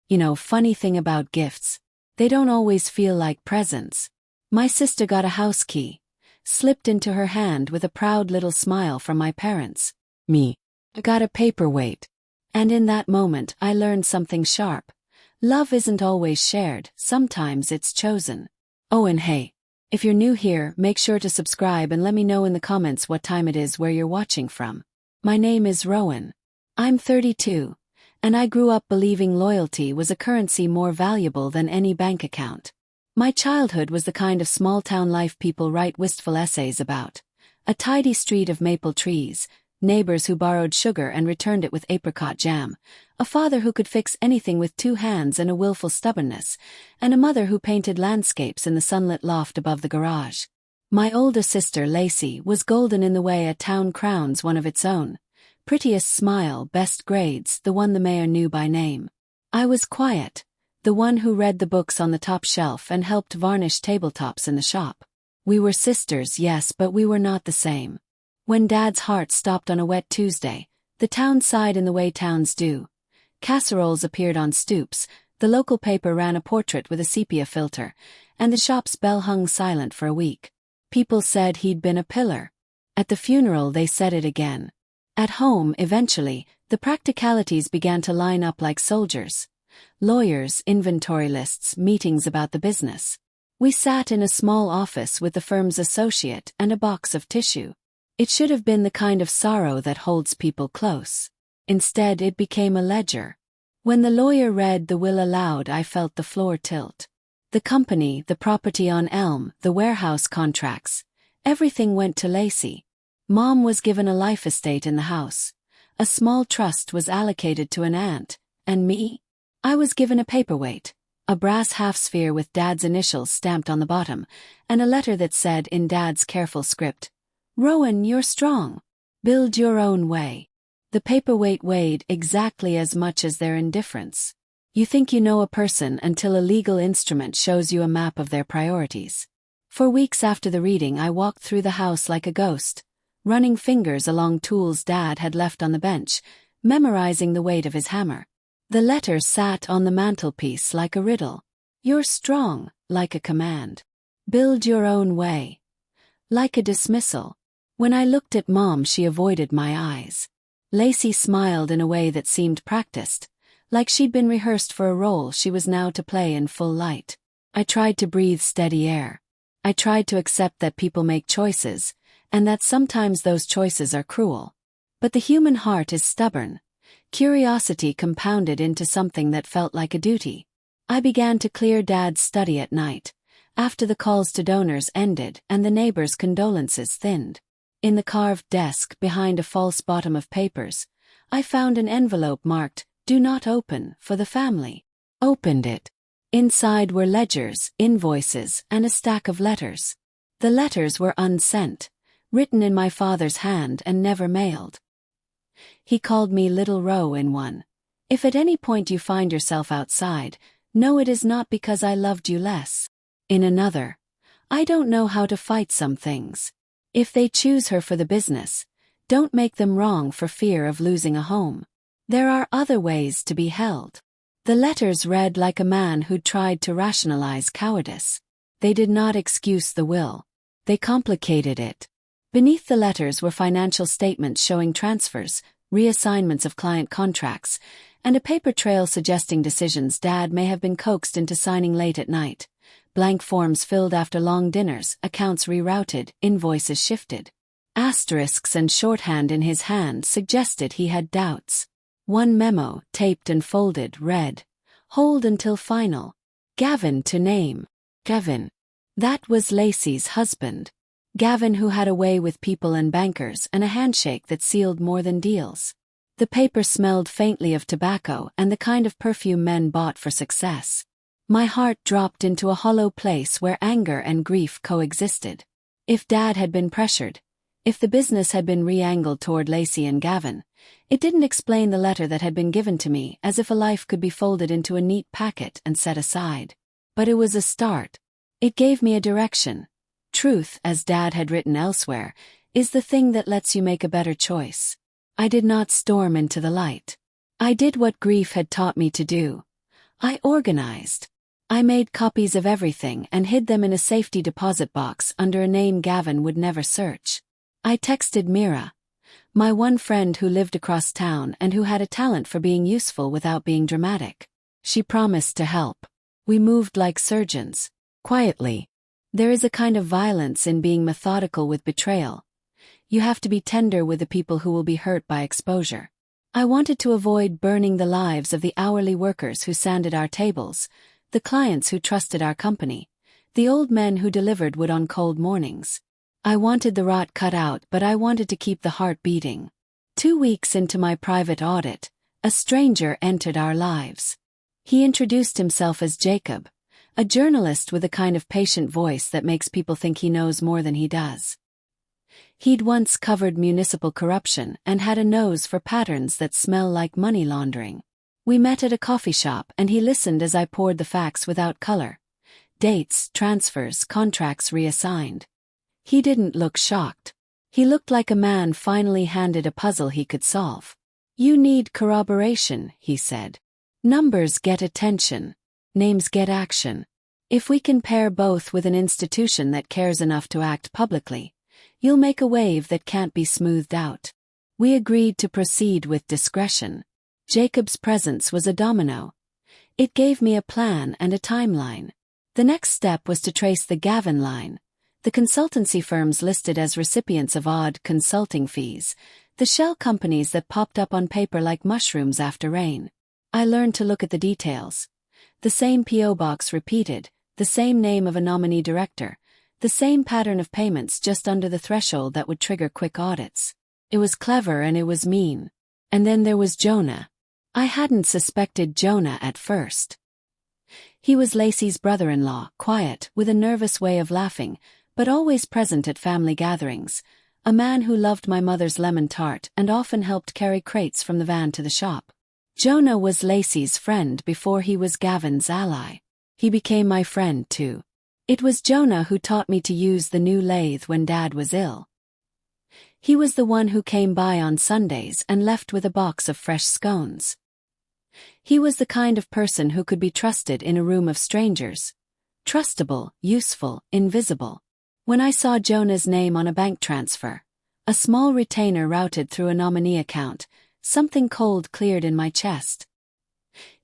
Funny thing about gifts. They don't always feel like presents. My sister got a house key, slipped into her hand with a proud little smile from my parents. Me, got a paperweight. And in that moment I learned something sharp. Love isn't always shared, sometimes it's chosen. Oh, and hey, if you're new here, make sure to subscribe and let me know in the comments what time it is where you're watching from. My name is Rowan. I'm 32, and I grew up believing loyalty was a currency more valuable than any bank account. My childhood was the kind of small-town life people write wistful essays about. A tidy street of maple trees, neighbors who borrowed sugar and returned it with apricot jam, a father who could fix anything with 2 hands and a willful stubbornness, and a mother who painted landscapes in the sunlit loft above the garage. My older sister, Lacey, was golden in the way a town crowns one of its own. Prettiest smile, best grades, the one the mayor knew by name. I was quiet, the one who read the books on the top shelf and helped varnish tabletops in the shop. We were sisters, yes, but we were not the same. When Dad's heart stopped on a wet Tuesday, the town sighed in the way towns do. Casseroles appeared on stoops, the local paper ran a portrait with a sepia filter, and the shop's bell hung silent for a week. People said he'd been a pillar. At the funeral they said it again. At home, eventually, the practicalities began to line up like soldiers. Lawyers, inventory lists, meetings about the business. We sat in a small office with the firm's associate and a box of tissue. It should have been the kind of sorrow that holds people close. Instead, it became a ledger. When the lawyer read the will aloud, I felt the floor tilt. The company, the property on Elm, the warehouse contracts, everything went to Lacey. Mom was given a life estate in the house. A small trust was allocated to an aunt, and me? I was given a paperweight, a brass half-sphere with Dad's initials stamped on the bottom, and a letter that said in Dad's careful script, "Rowan, you're strong. Build your own way." The paperweight weighed exactly as much as their indifference. You think you know a person until a legal instrument shows you a map of their priorities. For weeks after the reading, I walked through the house like a ghost, running fingers along tools Dad had left on the bench, memorizing the weight of his hammer. The letter sat on the mantelpiece like a riddle. You're strong, like a command. Build your own way, like a dismissal. When I looked at Mom, she avoided my eyes. Lacey smiled in a way that seemed practiced, like she'd been rehearsed for a role she was now to play in full light. I tried to breathe steady air. I tried to accept that people make choices, and that sometimes those choices are cruel. But the human heart is stubborn. Curiosity compounded into something that felt like a duty. I began to clear Dad's study at night, after the calls to donors ended and the neighbors' condolences thinned. In the carved desk behind a false bottom of papers, I found an envelope marked, "Do not open," for the family. Opened it. Inside were ledgers, invoices, and a stack of letters. The letters were unsent, written in my father's hand and never mailed. He called me Little Ro in one. If at any point you find yourself outside, know it is not because I loved you less. In another, I don't know how to fight some things. If they choose her for the business, don't make them wrong for fear of losing a home. There are other ways to be held. The letters read like a man who'd tried to rationalize cowardice. They did not excuse the will. They complicated it. Beneath the letters were financial statements showing transfers, reassignments of client contracts, and a paper trail suggesting decisions Dad may have been coaxed into signing late at night. Blank forms filled after long dinners, accounts rerouted, invoices shifted. Asterisks and shorthand in his hand suggested he had doubts. One memo, taped and folded, read, "Hold until final. Gavin to name." Gavin. That was Lacey's husband. Gavin, who had a way with people and bankers and a handshake that sealed more than deals. The paper smelled faintly of tobacco and the kind of perfume men bought for success. My heart dropped into a hollow place where anger and grief coexisted. If Dad had been pressured, if the business had been re-angled toward Lacey and Gavin, it didn't explain the letter that had been given to me, as if a life could be folded into a neat packet and set aside. But it was a start. It gave me a direction. Truth, as Dad had written elsewhere, is the thing that lets you make a better choice. I did not storm into the light. I did what grief had taught me to do. I organized. I made copies of everything and hid them in a safety deposit box under a name Gavin would never search. I texted Mira, my one friend who lived across town and who had a talent for being useful without being dramatic. She promised to help. We moved like surgeons, quietly. There is a kind of violence in being methodical with betrayal. You have to be tender with the people who will be hurt by exposure. I wanted to avoid burning the lives of the hourly workers who sanded our tables, the clients who trusted our company, the old men who delivered wood on cold mornings. I wanted the rot cut out, but I wanted to keep the heart beating. 2 weeks into my private audit, a stranger entered our lives. He introduced himself as Jacob, a journalist with a kind of patient voice that makes people think he knows more than he does. He'd once covered municipal corruption and had a nose for patterns that smell like money laundering. We met at a coffee shop and he listened as I poured the facts without color. Dates, transfers, contracts reassigned. He didn't look shocked. He looked like a man finally handed a puzzle he could solve. You need corroboration, he said. Numbers get attention. Names get action. If we can pair both with an institution that cares enough to act publicly, you'll make a wave that can't be smoothed out. We agreed to proceed with discretion. Jacob's presence was a domino. It gave me a plan and a timeline. The next step was to trace the Gavin line, the consultancy firms listed as recipients of odd consulting fees, the shell companies that popped up on paper like mushrooms after rain. I learned to look at the details. The same P.O. box repeated, the same name of a nominee director, the same pattern of payments just under the threshold that would trigger quick audits. It was clever and it was mean. And then there was Jonah. I hadn't suspected Jonah at first. He was Lacey's brother-in-law, quiet, with a nervous way of laughing, but always present at family gatherings, a man who loved my mother's lemon tart and often helped carry crates from the van to the shop. Jonah was Lacey's friend before he was Gavin's ally. He became my friend too. It was Jonah who taught me to use the new lathe when Dad was ill. He was the one who came by on Sundays and left with a box of fresh scones. He was the kind of person who could be trusted in a room of strangers. Trustable, useful, invisible. When I saw Jonah's name on a bank transfer, a small retainer routed through a nominee account, something cold cleared in my chest.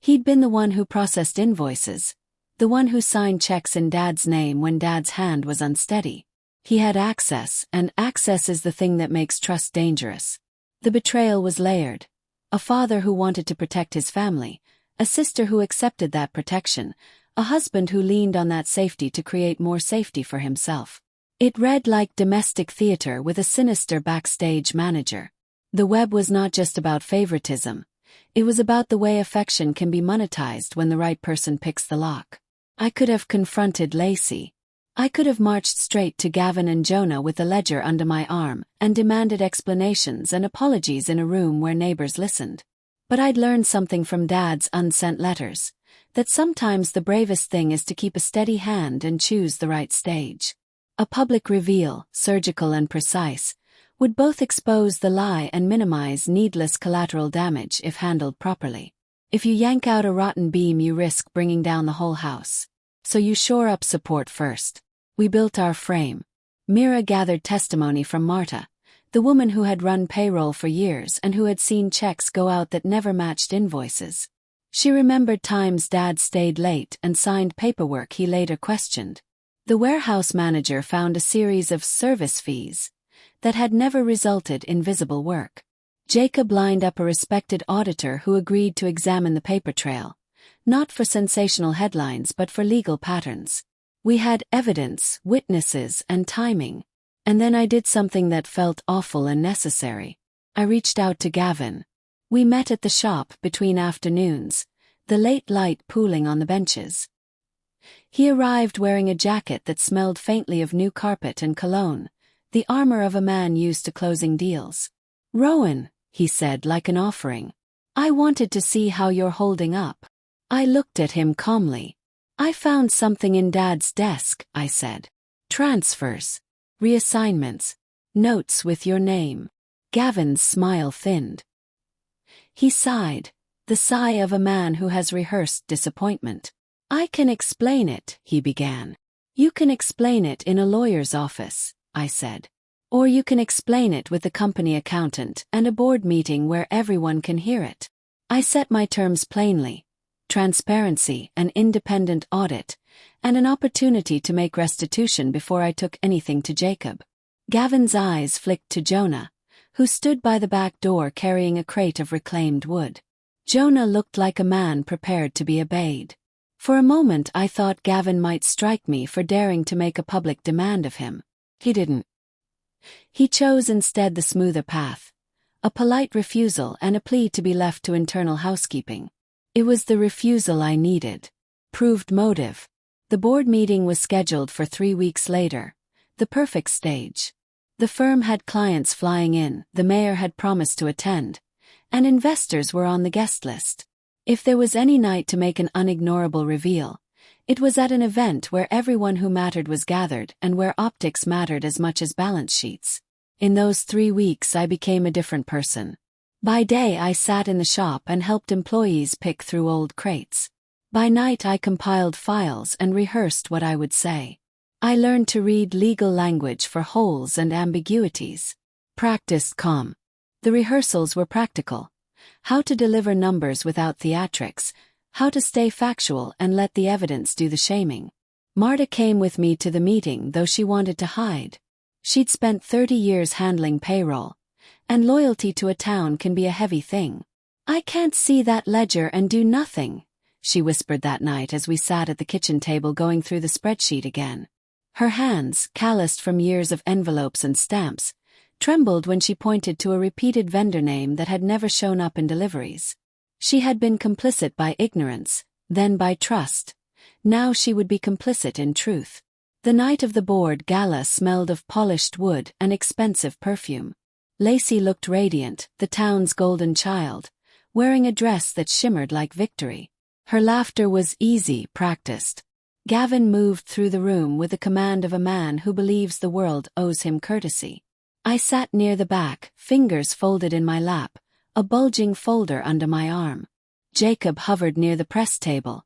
He'd been the one who processed invoices, the one who signed checks in Dad's name when Dad's hand was unsteady. He had access, and access is the thing that makes trust dangerous. The betrayal was layered. A father who wanted to protect his family, a sister who accepted that protection, a husband who leaned on that safety to create more safety for himself. It read like domestic theater with a sinister backstage manager. The web was not just about favoritism. It was about the way affection can be monetized when the right person picks the lock. I could have confronted Lacey. I could have marched straight to Gavin and Jonah with a ledger under my arm and demanded explanations and apologies in a room where neighbors listened. But I'd learned something from Dad's unsent letters, that sometimes the bravest thing is to keep a steady hand and choose the right stage. A public reveal, surgical and precise, would both expose the lie and minimize needless collateral damage if handled properly. If you yank out a rotten beam, you risk bringing down the whole house. So you shore up support first. We built our frame. Mira gathered testimony from Marta, the woman who had run payroll for years and who had seen checks go out that never matched invoices. She remembered times Dad stayed late and signed paperwork he later questioned. The warehouse manager found a series of service fees that had never resulted in visible work. Jacob lined up a respected auditor who agreed to examine the paper trail, not for sensational headlines but for legal patterns. We had evidence, witnesses, and timing. And then I did something that felt awful and necessary. I reached out to Gavin. We met at the shop between afternoons, the late light pooling on the benches. He arrived wearing a jacket that smelled faintly of new carpet and cologne, the armor of a man used to closing deals. "Rowan," he said like an offering. "I wanted to see how you're holding up." I looked at him calmly. "I found something in Dad's desk," I said. "Transfers. Reassignments. Notes with your name." Gavin's smile thinned. He sighed. the sigh of a man who has rehearsed disappointment. "I can explain it," he began. "You can explain it in a lawyer's office," I said. "Or you can explain it with the company accountant and a board meeting where everyone can hear it." I set my terms plainly: transparency, an independent audit, and an opportunity to make restitution before I took anything to Jacob. Gavin's eyes flicked to Jonah, who stood by the back door carrying a crate of reclaimed wood. Jonah looked like a man prepared to be obeyed. For a moment I thought Gavin might strike me for daring to make a public demand of him. He didn't. He chose instead the smoother path: a polite refusal and a plea to be left to internal housekeeping. It was the refusal I needed. Proved motive. The board meeting was scheduled for 3 weeks later, the perfect stage. The firm had clients flying in, the mayor had promised to attend, and investors were on the guest list. If there was any night to make an unignorable reveal, it was at an event where everyone who mattered was gathered and where optics mattered as much as balance sheets. In those 3 weeks I became a different person. By day I sat in the shop and helped employees pick through old crates. By night I compiled files and rehearsed what I would say. I learned to read legal language for holes and ambiguities. Practiced calm. The rehearsals were practical. How to deliver numbers without theatrics, how to stay factual and let the evidence do the shaming. Marta came with me to the meeting, though she wanted to hide. She'd spent 30 years handling payroll, and loyalty to a town can be a heavy thing. "I can't see that ledger and do nothing," she whispered that night as we sat at the kitchen table going through the spreadsheet again. Her hands, calloused from years of envelopes and stamps, trembled when she pointed to a repeated vendor name that had never shown up in deliveries. She had been complicit by ignorance, then by trust. Now she would be complicit in truth. The night of the board gala smelled of polished wood and expensive perfume. Lacey looked radiant, the town's golden child, wearing a dress that shimmered like victory. Her laughter was easy, practiced. Gavin moved through the room with the command of a man who believes the world owes him courtesy. I sat near the back, fingers folded in my lap, a bulging folder under my arm. Jacob hovered near the press table,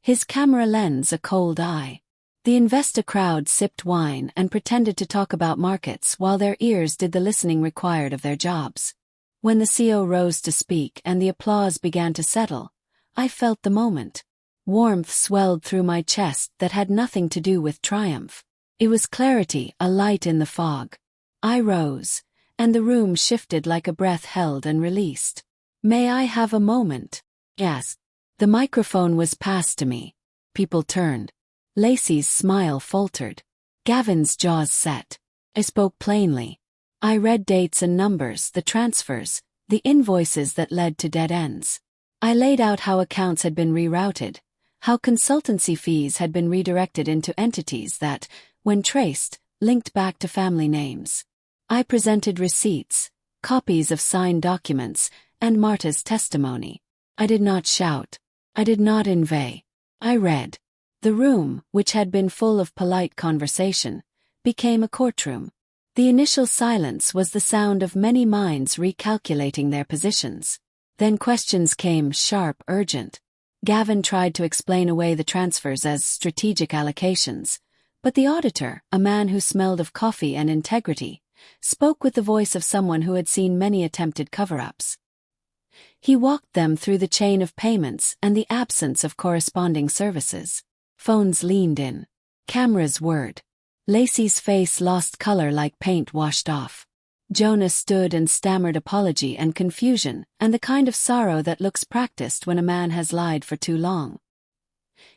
his camera lens a cold eye. The investor crowd sipped wine and pretended to talk about markets while their ears did the listening required of their jobs. When the CEO rose to speak and the applause began to settle, I felt the moment. Warmth swelled through my chest that had nothing to do with triumph. It was clarity, a light in the fog. I rose, and the room shifted like a breath held and released. "May I have a moment?" Yes. The microphone was passed to me. People turned. Lacey's smile faltered. Gavin's jaws set. I spoke plainly. I read dates and numbers, the transfers, the invoices that led to dead ends. I laid out how accounts had been rerouted, how consultancy fees had been redirected into entities that, when traced, linked back to family names. I presented receipts, copies of signed documents, and Marta's testimony. I did not shout. I did not inveigh. I read. The room, which had been full of polite conversation, became a courtroom. The initial silence was the sound of many minds recalculating their positions. Then questions came, sharp, urgent. Gavin tried to explain away the transfers as strategic allocations, but the auditor, a man who smelled of coffee and integrity, spoke with the voice of someone who had seen many attempted cover-ups. He walked them through the chain of payments and the absence of corresponding services. Phones leaned in. Cameras whirred. Lacey's face lost color like paint washed off. Jonah stood and stammered apology and confusion, and the kind of sorrow that looks practiced when a man has lied for too long.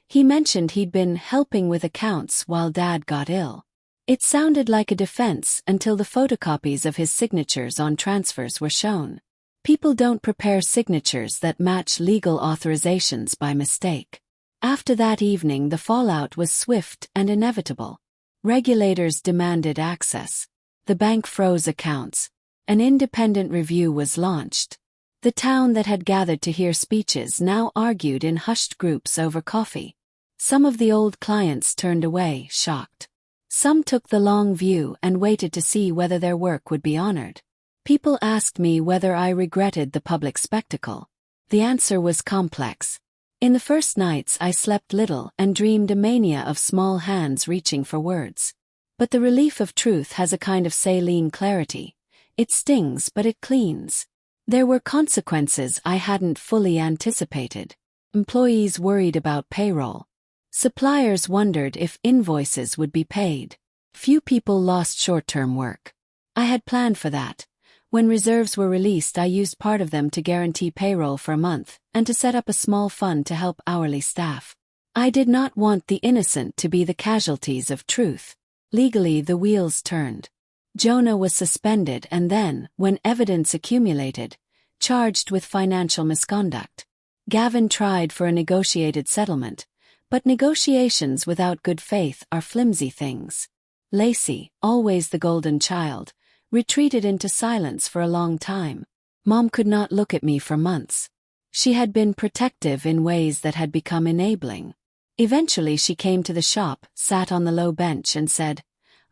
He mentioned he'd been helping with accounts while Dad got ill. It sounded like a defense until the photocopies of his signatures on transfers were shown. People don't prepare signatures that match legal authorizations by mistake. After that evening, the fallout was swift and inevitable. Regulators demanded access. The bank froze accounts. An independent review was launched. The town that had gathered to hear speeches now argued in hushed groups over coffee. Some of the old clients turned away, shocked. Some took the long view and waited to see whether their work would be honored. People asked me whether I regretted the public spectacle. The answer was complex. In the first nights I slept little and dreamed a mania of small hands reaching for words. But the relief of truth has a kind of saline clarity. It stings, but it cleans. There were consequences I hadn't fully anticipated. Employees worried about payroll. Suppliers wondered if invoices would be paid. Few people lost short-term work. I had planned for that. When reserves were released, I used part of them to guarantee payroll for a month and to set up a small fund to help hourly staff. I did not want the innocent to be the casualties of truth. Legally, the wheels turned. Jonah was suspended and then, when evidence accumulated, charged with financial misconduct. Gavin tried for a negotiated settlement, but negotiations without good faith are flimsy things. Lacey, always the golden child, retreated into silence for a long time. Mom could not look at me for months. She had been protective in ways that had become enabling. Eventually she came to the shop, sat on the low bench and said,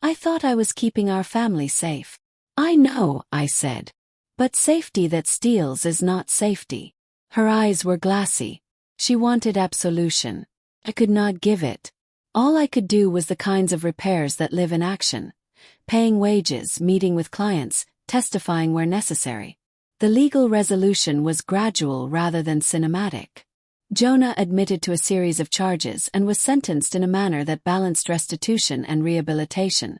"I thought I was keeping our family safe." "I know," I said. "But safety that steals is not safety." Her eyes were glassy. She wanted absolution. I could not give it. All I could do was the kinds of repairs that live in action. Paying wages, meeting with clients, testifying where necessary. The legal resolution was gradual rather than cinematic. Jonah admitted to a series of charges and was sentenced in a manner that balanced restitution and rehabilitation,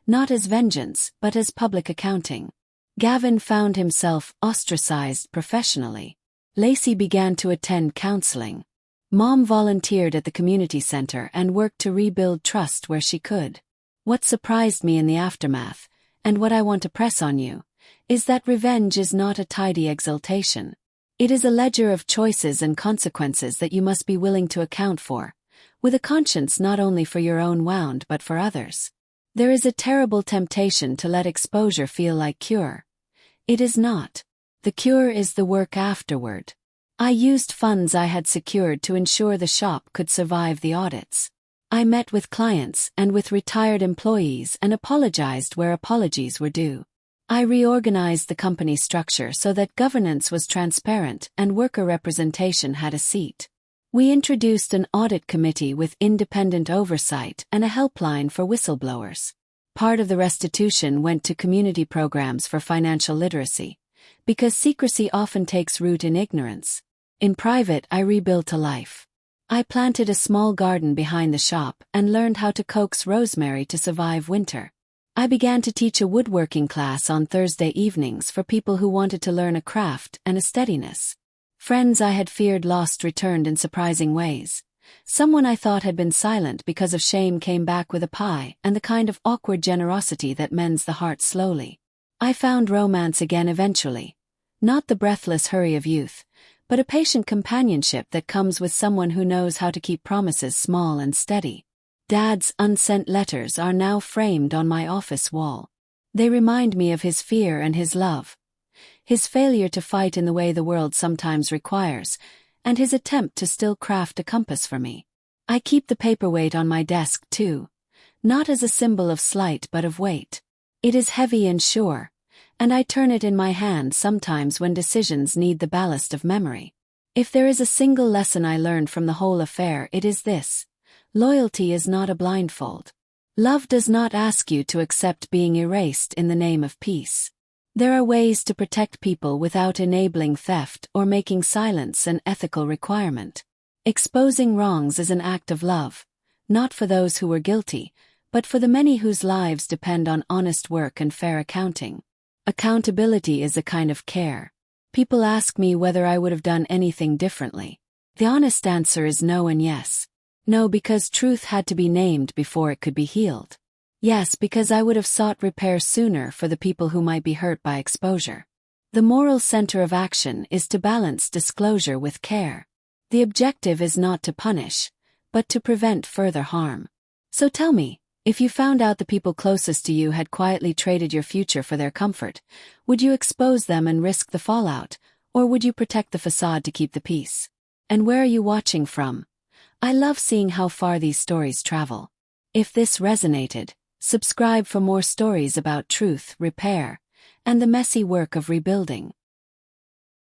not as vengeance but as public accounting. Gavin found himself ostracized professionally. Lacey began to attend counseling. Mom volunteered at the community center and worked to rebuild trust where she could. What surprised me in the aftermath, and what I want to press on you, is that revenge is not a tidy exultation. It is a ledger of choices and consequences that you must be willing to account for, with a conscience not only for your own wound but for others. There is a terrible temptation to let exposure feel like cure. It is not. The cure is the work afterward. I used funds I had secured to ensure the shop could survive the audits. I met with clients and with retired employees and apologized where apologies were due. I reorganized the company structure so that governance was transparent and worker representation had a seat. We introduced an audit committee with independent oversight and a helpline for whistleblowers. Part of the restitution went to community programs for financial literacy, because secrecy often takes root in ignorance. In private, I rebuilt a life. I planted a small garden behind the shop and learned how to coax rosemary to survive winter. I began to teach a woodworking class on Thursday evenings for people who wanted to learn a craft and a steadiness. Friends I had feared lost returned in surprising ways. Someone I thought had been silent because of shame came back with a pie and the kind of awkward generosity that mends the heart slowly. I found romance again eventually. Not the breathless hurry of youth, but a patient companionship that comes with someone who knows how to keep promises small and steady. Dad's unsent letters are now framed on my office wall. They remind me of his fear and his love. His failure to fight in the way the world sometimes requires, and his attempt to still craft a compass for me. I keep the paperweight on my desk too, not as a symbol of slight but of weight. It is heavy and sure, and I turn it in my hand sometimes when decisions need the ballast of memory. If there is a single lesson I learned from the whole affair, it is this: loyalty is not a blindfold. Love does not ask you to accept being erased in the name of peace. There are ways to protect people without enabling theft or making silence an ethical requirement. Exposing wrongs is an act of love, not for those who were guilty, but for the many whose lives depend on honest work and fair accounting. Accountability is a kind of care. People ask me whether I would have done anything differently. The honest answer is no and yes. No, because truth had to be named before it could be healed. Yes, because I would have sought repair sooner for the people who might be hurt by exposure. The moral center of action is to balance disclosure with care. The objective is not to punish, but to prevent further harm. So tell me, if you found out the people closest to you had quietly traded your future for their comfort, would you expose them and risk the fallout, or would you protect the facade to keep the peace? And where are you watching from? I love seeing how far these stories travel. If this resonated, subscribe for more stories about truth, repair, and the messy work of rebuilding.